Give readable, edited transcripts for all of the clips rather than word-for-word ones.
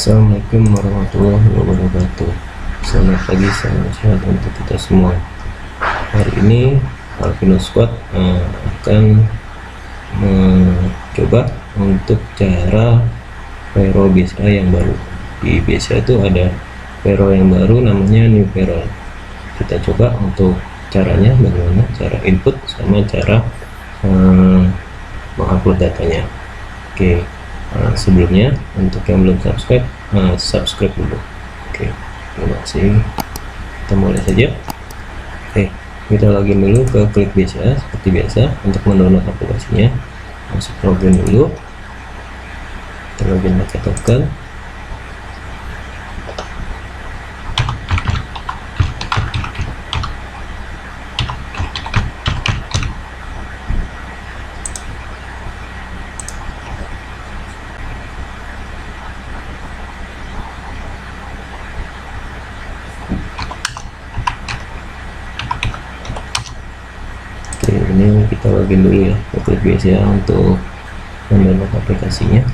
Assalamualaikum warahmatullahi wabarakatuh. Selamat pagi, salam sehat untuk kita semua. Hari ini Alvino Squad akan mencoba untuk cara Vero BCA yang baru. Di BCA itu ada Vero yang baru namanya New Vero. Kita coba untuk caranya, bagaimana cara input sama cara mengupload datanya. Oke. Sebelumnya untuk yang belum subscribe, subscribe dulu. Oke, terima kasih. Kita mulai saja. Oke, kita login dulu ke Klik BCA seperti biasa. Untuk mendownload aplikasinya, masuk login dulu. Kita login pakai token. Oke, ini kita login dulu ya ke Klik BCA untuk mendownload aplikasinya.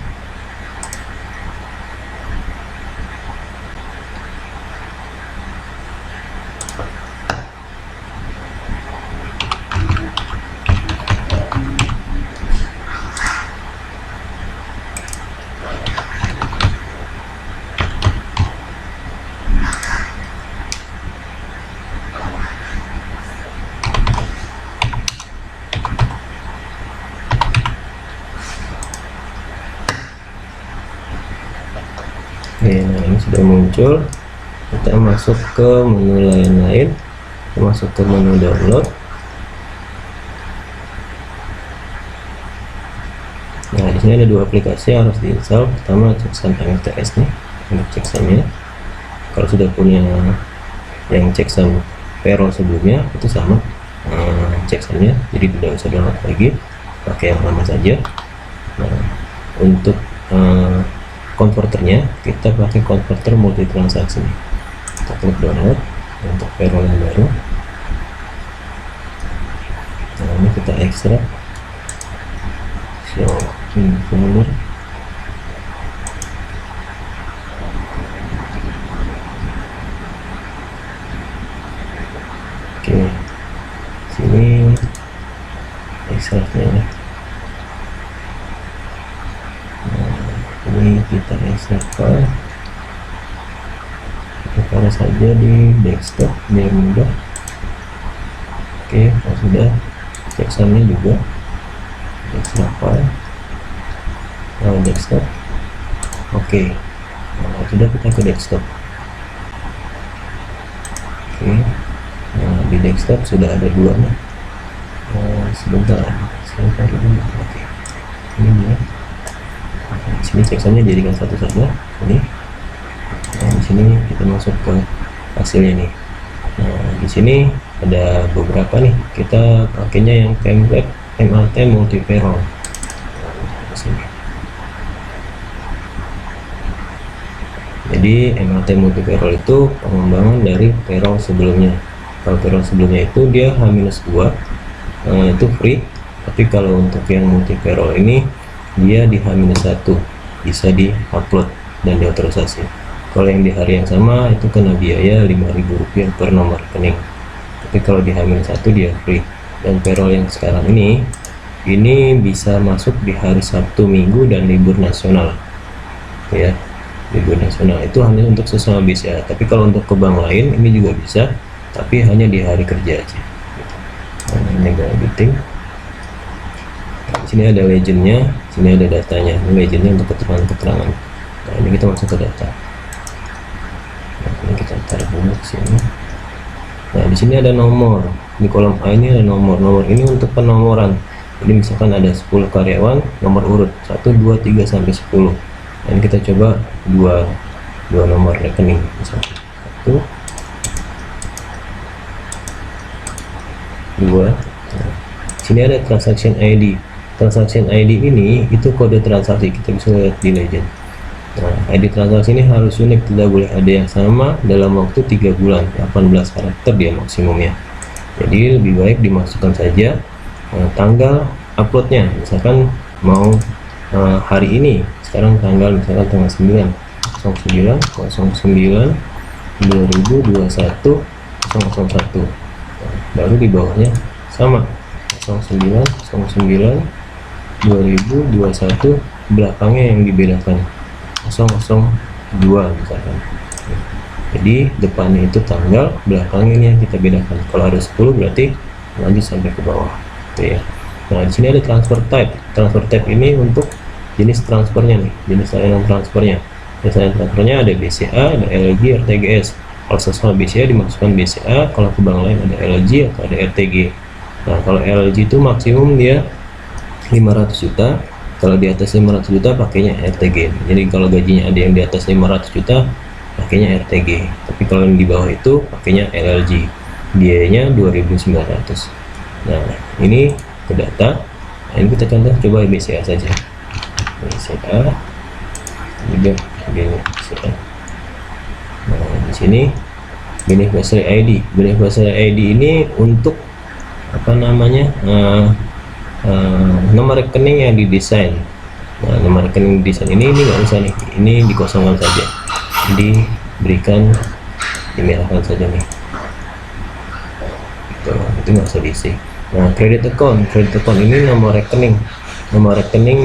Oke, nah ini sudah muncul. Kita masuk ke menu lain-lain, kita masuk ke menu download. Nah, di sini ada dua aplikasi yang harus diinstal. Pertama, checksum MTS nih, untuk checksumnya. Kalau sudah punya yang checksum Vero sebelumnya, itu sama checksumnya, jadi tidak usah download lagi, pakai yang lama saja. Nah, untuk konverternya kita pakai konverter multi transaksi. Kita klik download untuk Vero yang baru. Nah, ini kita ekstrak, show in folder. Oke, sini ekstraknya ya. Ini kita ekstrak file, kita taruh saja di desktop biar mudah. Oke, kalau sudah, checksumnya juga ekstrak file, desktop. Oke, nah, sudah, kita ke desktop. Oke, nah di desktop sudah ada dua nih. Sebentar dulu. Oke, ini dia. Di sini checksumnya jadikan satu saja ini. Nah, di sini kita masuk ke hasilnya nih. Nah, di sini ada beberapa nih, kita pakainya yang template MAT multi Vero. Jadi MAT multi Vero itu pengembangan dari Vero sebelumnya. Kalau Vero sebelumnya itu dia H-2, itu free. Tapi kalau untuk yang multi Vero ini dia di H-1 bisa di-upload dan diotorisasi. Kalau yang di hari yang sama itu kena biaya Rp5.000 per nomor rekening. Tapi kalau di H-1 dia free. Dan Vero yang sekarang ini bisa masuk di hari Sabtu, Minggu, dan libur nasional. Ya, libur nasional itu hanya untuk sesama BCA. Tapi kalau untuk ke bank lain ini juga bisa, tapi hanya di hari kerja aja. Nah, ini editing. Sini ada legendnya, sini ada datanya. Ini legendnya untuk keterangan-keterangan. Nah, ini kita masuk ke data. Nah, ini kita taruh dulu ke sini. Nah, di sini ada nomor. Di kolom A ini ada nomor. Nomor ini untuk penomoran. Jadi misalkan ada 10 karyawan, nomor urut 1, 2, 3 sampai 10. Nah, ini kita coba dua nomor rekening. Misalkan 1, 2. Nah, sini ada transaction ID. Transaction ID ini itu kode transaksi, kita bisa lihat di legend. Nah, ID transaksi ini harus unik, tidak boleh ada yang sama dalam waktu 3 bulan, 18 karakter dia maksimumnya. Jadi lebih baik dimasukkan saja tanggal uploadnya. Misalkan mau hari ini, sekarang tanggal misalkan tanggal 9, 09 09 2021 001. Baru di bawahnya sama 09 09 2021, belakangnya yang dibedakan 002 misalkan. Jadi depannya itu tanggal, belakangnya ini yang kita bedakan. Kalau ada 10 berarti lanjut sampai ke bawah, gitu ya. Nah, di sini ada transfer type. Transfer type ini untuk jenis transfernya nih, jenis layanan transfernya. Jenis layanan transfernya ada BCA, ada LG, RTGS. Kalau sesama BCA dimasukkan BCA, kalau ke bank lain ada LG atau ada RTG. Nah, kalau LG itu maksimum dia 500 juta. Kalau di atas 500 juta pakainya RTG. Jadi kalau gajinya ada yang di atas 500 juta pakainya RTG. Tapi kalau yang di bawah itu pakainya LLG. Biayanya 2.900. Nah, ini ke data. Nah, ini kita contoh coba BCA saja. BCA juga BCA. Nah, di sini beneficiary ID. Beneficiary ID ini untuk apa namanya? Nomor rekening yang didesain. Nah, nomor rekening desain ini nggak usah nih, ini dikosongkan saja, diberikan, dimerahkan saja nih. Itu nggak usah diisi. Nah, credit account ini nomor rekening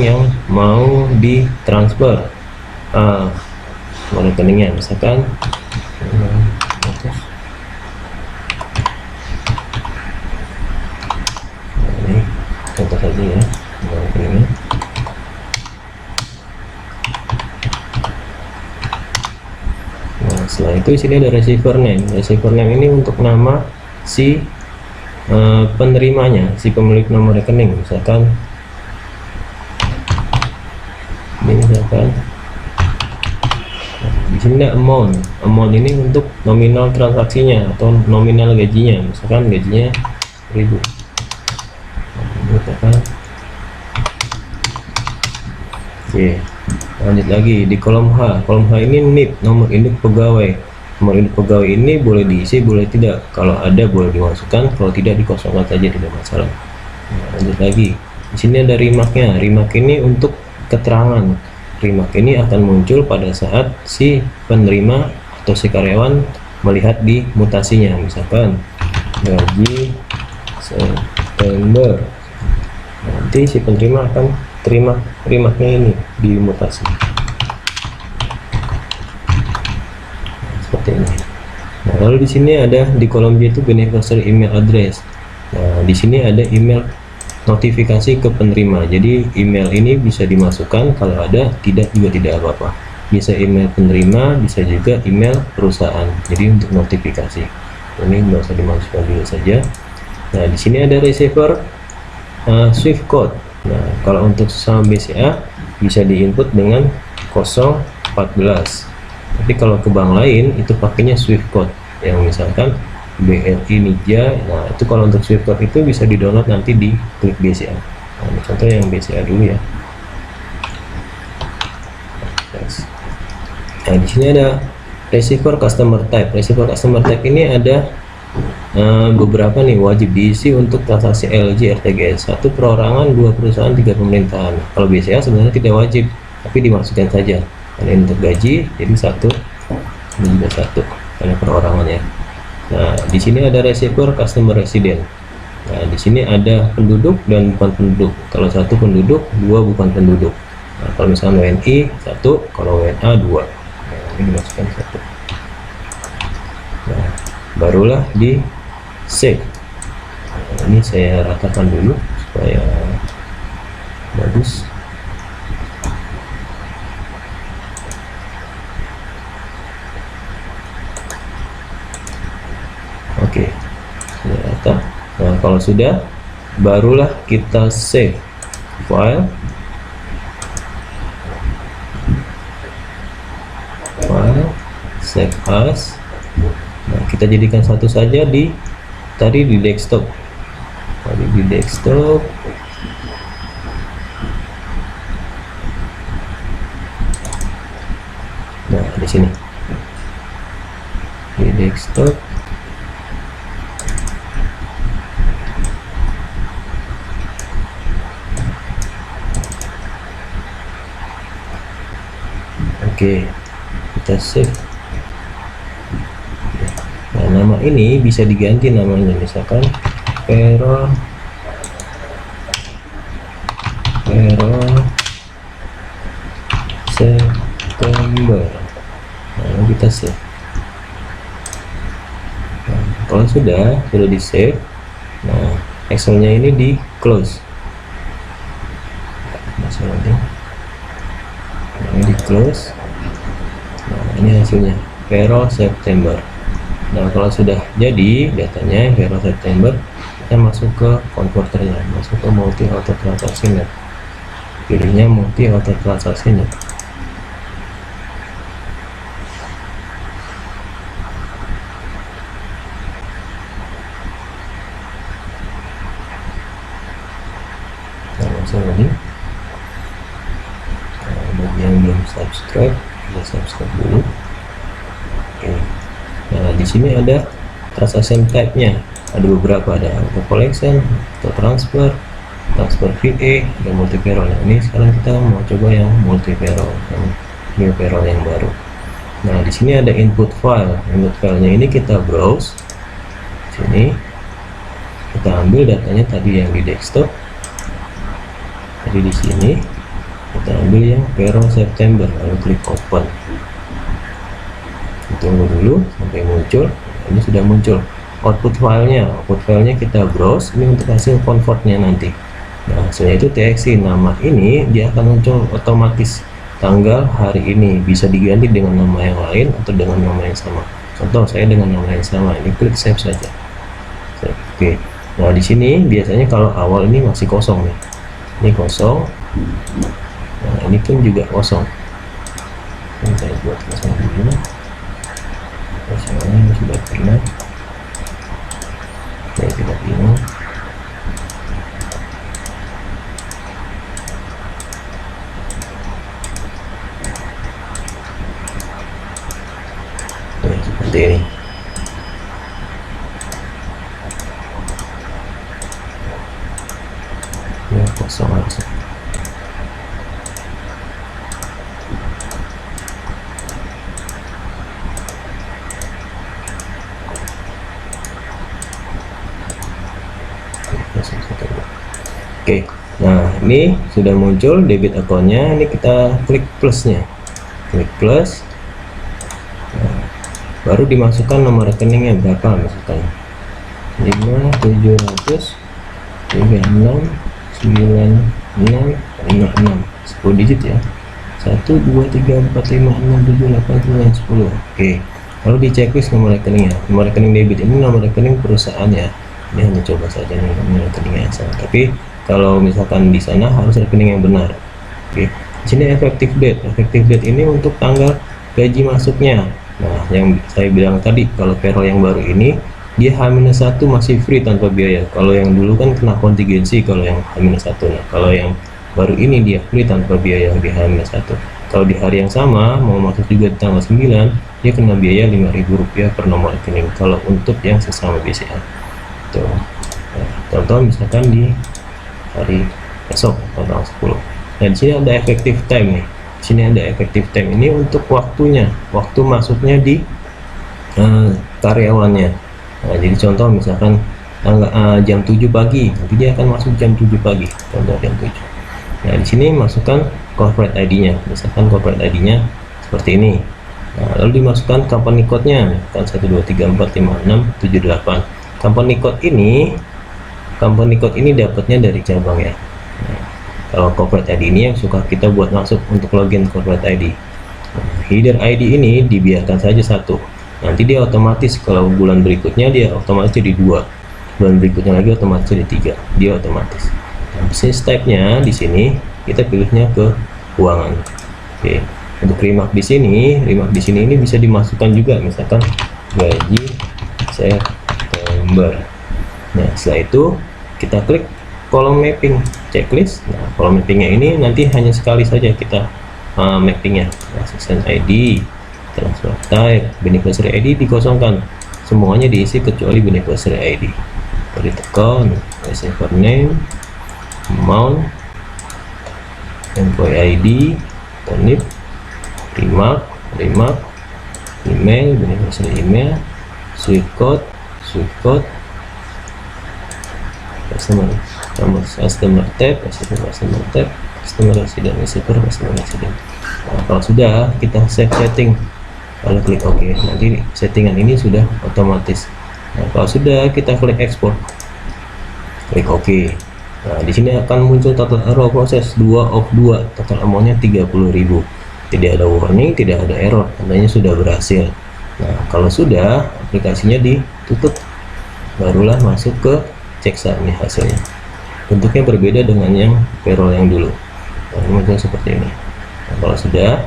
yang mau ditransfer. Nomor rekeningnya misalkan contoh saja ya, nomor rekeningnya. Nah, setelah itu sini ada receiver name. Receiver name ini untuk nama si penerimanya, si pemilik nomor rekening. Misalkan ini, misalkan di sini ada amount ini untuk nominal transaksinya atau nominal gajinya. Misalkan gajinya 1000. Oke, lanjut lagi di kolom H. Kolom H ini NIP, nomor induk pegawai. Nomor induk pegawai ini boleh diisi, boleh tidak. Kalau ada boleh dimasukkan, kalau tidak dikosongkan saja, tidak masalah. Nah, lanjut lagi. Di sini ada remarknya. Remark ini untuk keterangan. Remark ini akan muncul pada saat si penerima atau si karyawan melihat di mutasinya. Misalkan gaji September. Nanti si penerima akan terima remarknya ini di mutasi seperti ini. Nah, lalu di sini ada di kolom B itu beneficiary email address. Nah, di sini ada email notifikasi ke penerima. Jadi email ini bisa dimasukkan, kalau ada, tidak juga tidak apa-apa. Bisa email penerima, bisa juga email perusahaan. Jadi untuk notifikasi ini nggak usah dimasukkan dulu saja. Nah, di sini ada receiver Swift code. Nah, kalau untuk sesama BCA bisa diinput dengan 014. Tapi kalau ke bank lain itu pakainya Swift code yang misalkan BRI Nija. Nah, itu kalau untuk Swift code itu bisa di-download nanti di klik BCA. Nah, ini contoh yang BCA dulu ya. Nah, di sini ada receiver customer type. Receiver customer type ini ada beberapa nih wajib diisi untuk transaksi LG RTGS. 1 perorangan, 2 perusahaan, 3 pemerintahan. Kalau BCA sebenarnya tidak wajib, tapi dimasukkan saja. Karena untuk gaji jadi 1, ini juga 1 karena perorangan ya. Nah, di sini ada receiver customer resident. Nah, di sini ada penduduk dan bukan penduduk. Kalau 1 penduduk, 2 bukan penduduk. Nah, kalau misalnya WNI 1, kalau WNA 2. Nah, ini dimasukkan 1. Nah, barulah di save. Nah, ini saya ratakan dulu supaya bagus. Oke, sudah rata. Nah, kalau sudah, barulah kita save file. Save as. Nah, kita jadikan satu saja di tadi di desktop. Nah, di sini di desktop. Oke. kita save. Nah, nama ini bisa diganti namanya, misalkan payroll September. Nah, kita save. Nah, kalau sudah di save, nah Excelnya ini di close. Ini di close. Nah, ini hasilnya payroll September. Nah, kalau sudah jadi datanya payroll September, kita masuk ke converternya, masuk ke multi auto transaksi net. Pilihnya multi auto transaksi net. Nah, langsung lagi. Nah, bagi yang belum subscribe, kita subscribe dulu. Oke. Nah, di sini ada transaction type-nya. Ada beberapa, ada auto collection, auto transfer, transfer VA, dan multi payroll. Nah, ini sekarang kita mau coba yang multi payroll, yang new payroll yang baru. Nah, di sini ada input file. Input filenya ini kita browse. Sini kita ambil datanya tadi yang di desktop. Jadi di sini kita ambil yang payroll September, lalu klik open. Tunggu dulu sampai muncul. Ini sudah muncul output filenya kita browse. Ini untuk hasil convertnya nanti. Nah, hasilnya itu TXT. Nama ini dia akan muncul otomatis tanggal hari ini, bisa diganti dengan nama yang lain atau dengan nama yang sama. Contoh saya dengan nama yang sama, ini klik save saja. Oke. Nah, di sini biasanya kalau awal ini masih kosong nih, ini kosong. Nah, ini pun juga kosong. Ini saya buat kosong dulu. Kosongnya sudah pernah. Saya tidak bingung. Seperti ini. Ya, kosong langsung. Oke, nah ini sudah muncul debit akunnya. Ini kita klik plusnya, klik plus. Nah, baru dimasukkan nomor rekeningnya berapa, misalkan 5, 7, 36, 96, 10 digit ya, 1, 2, 3, 4, 5, 6, 7, 8, 9, 10. Oke, lalu di checklist nomor rekeningnya. Nomor rekening debit ini nomor rekening perusahaan ya. Ini hanya coba saja nih nomor rekeningnya asal, tapi kalau misalkan di sana harus rekening yang benar. Oke, di sini effective date. Effective date ini untuk tanggal gaji masuknya. Nah, yang saya bilang tadi, kalau payroll yang baru ini dia H-1 masih free tanpa biaya. Kalau yang dulu kan kena kontingensi kalau yang H-1. Nah, kalau yang baru ini dia free tanpa biaya di H-1. Kalau di hari yang sama mau masuk juga di tanggal 9, dia kena biaya Rp5.000 per nomor rekening kalau untuk yang sesama BCA. Tuh. Nah, contoh misalkan di hari esok tanggal 10. Nah, di sini ada effective time nih. Di sini ada effective time ini untuk waktunya, waktu masuknya di karyawannya. Nah, jadi contoh misalkan jam 7 pagi, nanti dia akan masuk jam 7 pagi, contoh jam 7. Nah, di sini masukkan corporate ID-nya, misalkan corporate ID-nya seperti ini. Nah, lalu dimasukkan company code-nya, misalkan 123456778. Company code ini dapatnya dari cabang ya. Nah, kalau corporate ID ini yang suka kita buat masuk untuk login corporate ID. Nah, header ID ini dibiarkan saja satu. Nanti dia otomatis kalau bulan berikutnya dia otomatis jadi 2. Bulan berikutnya lagi otomatis jadi 3. Dia otomatis. Nah, business type-nya di sini kita pilihnya ke keuangan. Oke. Untuk remark di sini ini bisa dimasukkan juga, misalkan gaji September. Nah, setelah itu kita klik kolom mapping checklist. Nah, kolom mappingnya ini nanti hanya sekali saja kita mappingnya. Transaction ID, transfer type, beneficiary ID dikosongkan, semuanya diisi kecuali beneficiary ID. Credit account, receiver name, amount, employee ID, tonip, remark, email, beneficiary email, swift code, customer tab, customer resident receiver, customer resident. Nah, kalau sudah, kita save setting, lalu klik OK. Nanti settingan ini sudah otomatis. Nah, kalau sudah, kita klik export, klik OK. Nah, di sini akan muncul total error proses 2 of 2, total amountnya 30.000. Tidak ada warning, tidak ada error, tandanya sudah berhasil. Nah, kalau sudah, aplikasinya ditutup, barulah masuk ke checksum nih hasilnya. Bentuknya berbeda dengan yang payroll yang dulu. Nah, ini muncul seperti ini. Nah, kalau sudah,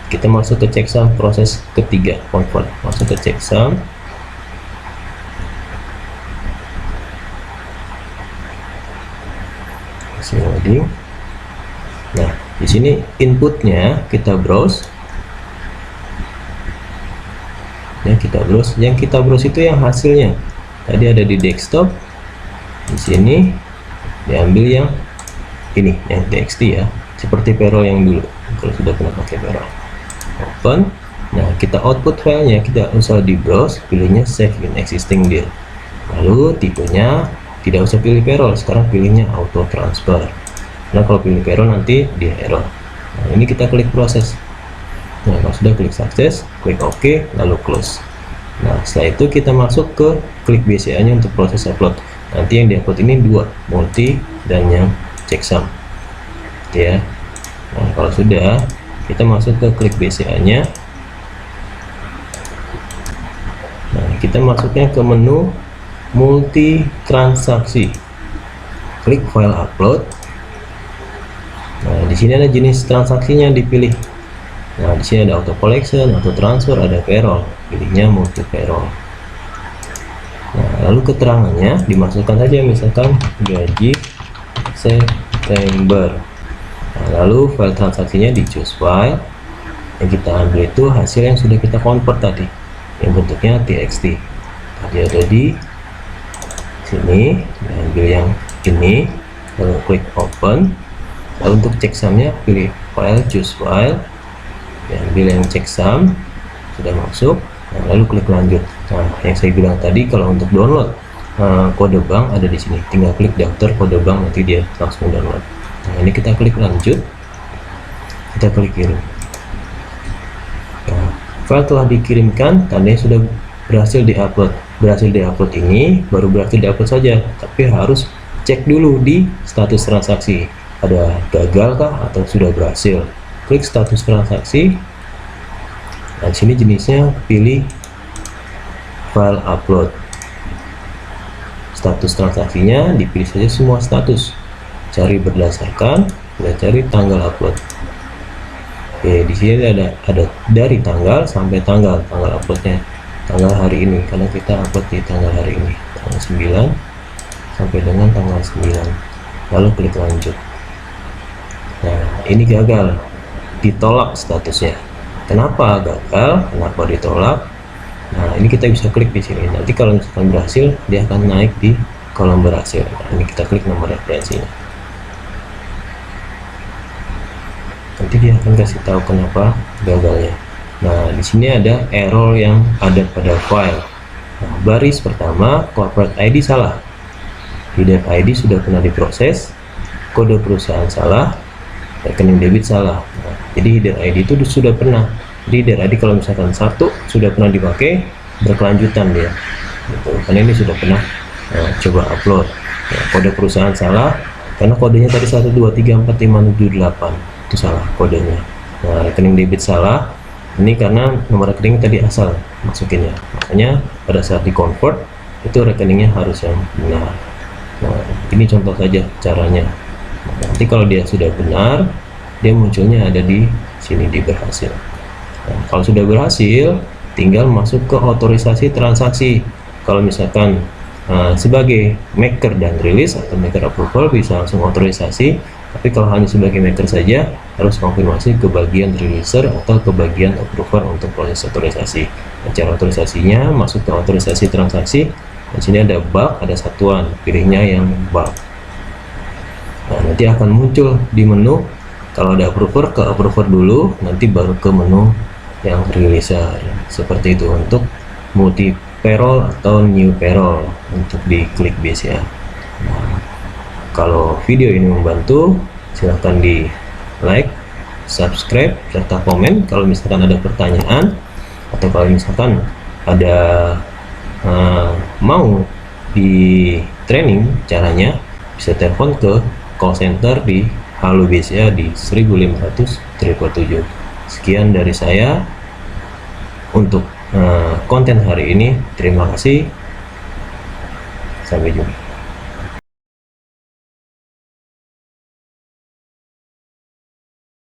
kita masuk ke checksum proses ketiga, convert. Masuk ke checksum. Loading. Nah, di sini inputnya kita browse. Yang kita browse itu yang hasilnya. Tadi ada di desktop. Di sini diambil yang ini, yang txt ya, seperti payroll yang dulu. Kalau sudah pernah pakai payroll, open. Nah, kita output filenya, kita usah di browse, pilihnya save in existing deal. Lalu tipenya tidak usah pilih payroll, sekarang pilihnya auto transfer. Nah, kalau pilih payroll nanti dia error. Nah, ini kita klik proses. Nah, kalau sudah klik sukses, klik OK, lalu close. Nah, setelah itu kita masuk ke klik BCA nya untuk proses upload. Nanti yang diupload ini dua, multi dan yang checksum ya. Nah, kalau sudah, kita masuk ke klik BCA nya. Nah, kita masuknya ke menu multi transaksi, klik file upload. Nah, di sini ada jenis transaksinya dipilih. Nah, di sini ada auto collection, auto transfer, ada payroll. Pilihnya multi payroll. Nah, lalu keterangannya dimasukkan saja, misalkan gaji September. Nah, lalu file transaksinya di choose file. Yang kita ambil itu hasil yang sudah kita convert tadi, yang bentuknya txt. Tadi ada di sini, ambil yang ini, lalu klik open. Lalu untuk checksumnya pilih file, choose file, ambil yang checksum, sudah masuk. Nah, lalu klik lanjut. Nah, yang saya bilang tadi, kalau untuk download kode bank ada di sini, tinggal klik daftar kode bank, nanti dia langsung download. Nah, ini kita klik lanjut, kita klik kirim. Nah, file telah dikirimkan, tandanya sudah berhasil diupload. Berhasil diupload ini baru berhasil diupload saja, tapi harus cek dulu di status transaksi, ada gagal kah atau sudah berhasil. Klik status transaksi. Nah, di sini jenisnya pilih file upload. Status transaksinya dipilih saja semua status. Cari berdasarkan, kita cari tanggal upload. Oke, di sini ada dari tanggal sampai tanggal uploadnya, tanggal hari ini, karena kita upload di tanggal hari ini, tanggal 9 sampai dengan tanggal 9. Lalu klik lanjut. Nah, ini gagal, ditolak statusnya. Kenapa gagal? Kenapa ditolak? Nah, ini kita bisa klik di sini. Nanti kalau misalkan berhasil, dia akan naik di kolom berhasil. Nah, ini kita klik nomor referensinya. Nanti dia akan kasih tahu kenapa gagalnya. Nah, di sini ada error yang ada pada file. Nah, baris pertama, corporate ID salah, header ID sudah pernah diproses, kode perusahaan salah, rekening debit salah. Nah, jadi header ID itu sudah pernah. Jadi header ID kalau misalkan satu sudah pernah dipakai, berkelanjutan dia gitu. Karena ini sudah pernah coba upload. Nah, kode perusahaan salah karena kodenya tadi 1234578 itu salah kodenya. Nah, rekening debit salah, ini karena nomor rekening tadi asal masukinnya, makanya pada saat di convert itu rekeningnya harus yang benar. Nah, ini contoh saja caranya. Nanti kalau dia sudah benar, dia munculnya ada di sini di berhasil. Nah, kalau sudah berhasil, tinggal masuk ke otorisasi transaksi. Kalau misalkan sebagai maker dan rilis atau maker approval bisa langsung otorisasi, tapi kalau hanya sebagai maker saja harus konfirmasi ke bagian releaser atau ke bagian approver untuk proses otorisasi. Nah, cara otorisasinya masuk ke otorisasi transaksi. Di sini ada bulk, ada satuan, pilihnya yang bulk. Nah, nanti akan muncul di menu, kalau ada approver ke approver dulu, nanti baru ke menu yang releaser seperti itu untuk multi payroll atau new payroll untuk di ClickBase ya. Nah, kalau video ini membantu, silahkan di like, subscribe, serta komen kalau misalkan ada pertanyaan, atau kalau misalkan ada mau di training caranya, bisa telepon ke call center di Halo BCA di 1500 777. Sekian dari saya untuk konten hari ini. Terima kasih, sampai jumpa.